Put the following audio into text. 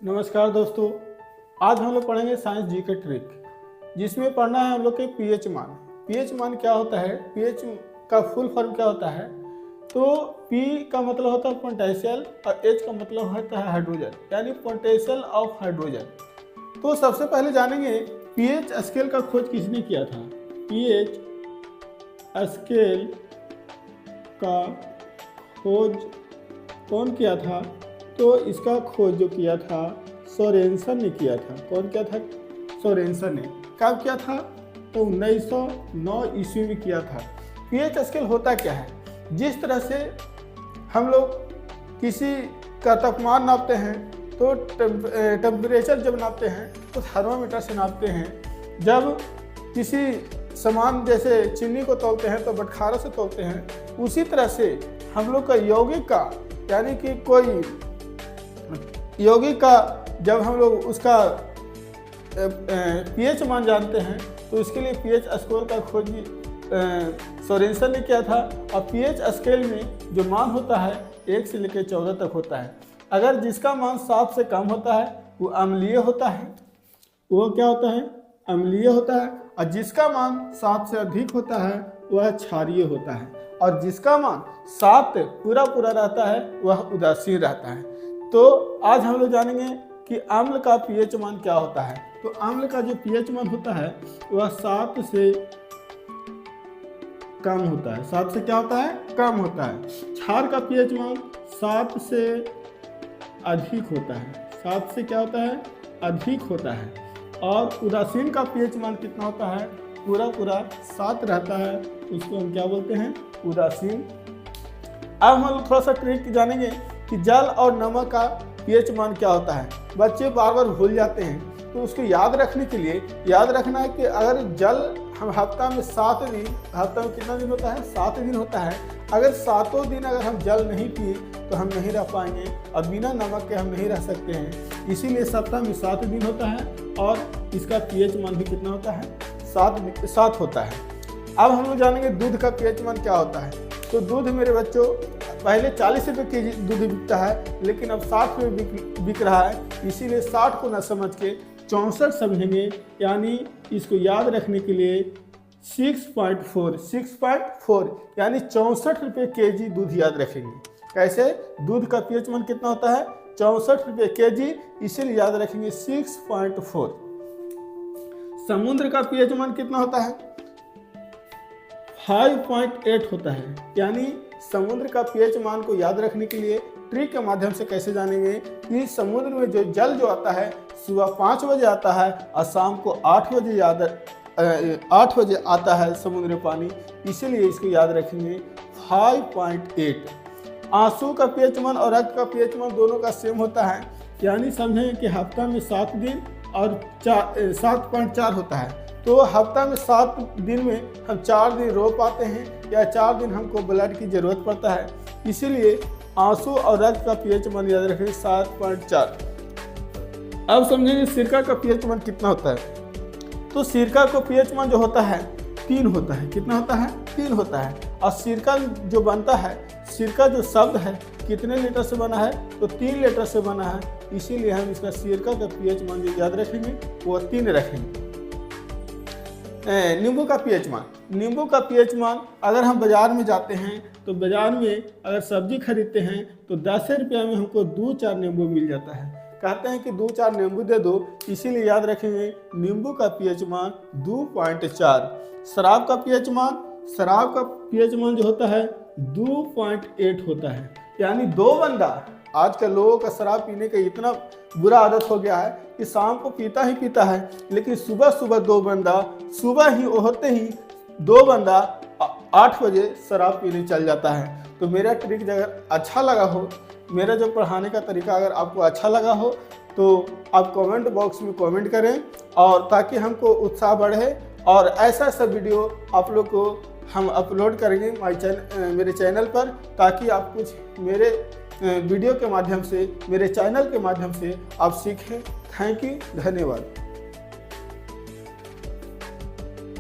नमस्कार दोस्तों, आज हम लोग पढ़ेंगे साइंस जी के ट्रिक, जिसमें पढ़ना है हम लोग के पीएच मान। पीएच मान क्या होता है, पीएच का फुल फॉर्म क्या होता है। तो पी का मतलब होता है पोटेंशियल और एच का मतलब होता है हाइड्रोजन, यानी पोटेंशियल ऑफ हाइड्रोजन। तो सबसे पहले जानेंगे पीएच स्केल का खोज किसने किया था। पीएच स्केल का खोज कौन किया था? तो इसका खोज जो किया था सोरेनसन ने किया था। कौन किया था? सोरेनसन ने। कब किया था? तो 1909 ईस्वी में किया था। पीएच स्केल होता क्या है? जिस तरह से हम लोग किसी का तापमान नापते हैं तो टेम्परेचर जब नापते हैं तो थर्मामीटर से नापते हैं। जब किसी सामान जैसे चीनी को तौलते हैं तो बटखारा से तौलते हैं। उसी तरह से हम लोग का यौगिक का, यानी कि कोई यौगिक का जब हम लोग उसका पीएच मान जानते हैं तो इसके लिए पीएच स्केल का खोज सोरेनसन ने किया था। और पीएच स्केल में जो मान होता है 1 से लेकर 14 तक होता है। अगर जिसका मान 7 से कम होता है वो अम्लीय होता है। वो क्या होता है? अम्लीय होता है। और जिसका मान 7 से अधिक होता है वह क्षारीय होता है। और जिसका मान 7 पूरा रहता है वह उदासीन रहता है। तो आज हम लोग जानेंगे कि अम्ल का पीएच मान क्या होता है। तो अम्ल का जो पीएच मान होता है वह 7 से कम होता है। 7 से क्या होता है? कम होता है। क्षार का पीएच मान 7 से अधिक होता है। 7 से क्या होता है? अधिक होता है। और उदासीन का पीएच मान कितना होता है? पूरा 7 रहता है। उसको हम क्या बोलते हैं? उदासीन। अब हम लोग थोड़ा सा ट्रिक जानेंगे कि जल और नमक का पीएच मान क्या होता है। बच्चे बार भूल जाते हैं, तो उसको याद रखने के लिए याद रखना है कि अगर जल हम हफ्ता में 7 दिन, हफ्ता में कितना दिन होता है? 7 दिन होता है। अगर 7 दिन अगर हम जल नहीं पिए तो हम नहीं रह पाएंगे और बिना नमक के हम नहीं रह सकते हैं। इसीलिए सप्ताह में 7 दिन होता है और इसका पीएच मान भी कितना होता है? 7 होता है। अब हम लोग जानेंगे दूध का पीएच मान क्या होता है। तो दूध मेरे बच्चों पहले 40 रुपये केजी दूध बिकता है, लेकिन अब 60 रुपये बिक रहा है। इसीलिए 60 को न समझ के 64 समझेंगे, यानी इसको याद रखने के लिए 6.4 यानी 64 रुपये केजी दूध याद रखेंगे। कैसे? दूध का पीएच मान कितना होता है? 64 रुपये केजी, इसीलिए याद रखेंगे 6.4। समुद्र का पीएच मान कितना होता है? 5.8 होता है। यानी समुद्र का पीएच मान को याद रखने के लिए ट्रिक के माध्यम से कैसे जानेंगे कि समुद्र में जो जल जो आता है सुबह 5 बजे आता है और शाम को 8 बजे आता है समुद्र पानी। इसीलिए इसको याद रखेंगे 5.8। आंसू का पीएच मान और रक्त का पीएच मान दोनों का सेम होता है। यानी समझें कि हफ्ता में 7 दिन और 7.4 होता है। तो हफ्ता में 7 दिन में हम 4 दिन रो पाते हैं या 4 दिन हमको ब्लड की ज़रूरत पड़ता है। इसीलिए आंसू और रक्त का पीएच मान याद रखें 7.4। अब समझेंगे सिरका का पीएच मान कितना होता है। तो सिरका का पीएच मान जो होता है 3 होता है। कितना होता है? 3 होता है। और सिरका जो बनता है, सिरका जो शब्द है कितने लीटर से बना है? तो 3 लीटर से बना है। इसीलिए हम इसका सिरका का पीएच मान जो याद रखेंगे वो 3 रखेंगे। नींबू का पीएच मान, नींबू का पीएच मान अगर हम बाज़ार में जाते हैं तो बाज़ार में अगर सब्जी खरीदते हैं तो 10 रुपये में हमको 2-4 नींबू मिल जाता है। कहते हैं कि 2-4 नींबू दे दो, इसीलिए याद रखेंगे नींबू का पीएच मान 2.4। शराब का पीएच मान, शराब का पीएच मान जो होता है 2.8 होता है। यानी 2 बंदा, आजकल लोगों का शराब पीने का इतना बुरा आदत हो गया है कि शाम को पीता है, लेकिन सुबह 2 बंदा, सुबह ही होते ही 2 बंदा 8 बजे शराब पीने चल जाता है। तो मेरा ट्रिक अगर अच्छा लगा हो, मेरा जो पढ़ाने का तरीका अगर आपको अच्छा लगा हो तो आप कमेंट बॉक्स में कमेंट करें, और ताकि हमको उत्साह बढ़े। और ऐसा वीडियो आप लोग को हम अपलोड करेंगे मेरे चैनल पर, ताकि आप कुछ मेरे वीडियो के माध्यम से, मेरे चैनल के माध्यम से आप सीखें। थैंक यू, धन्यवाद।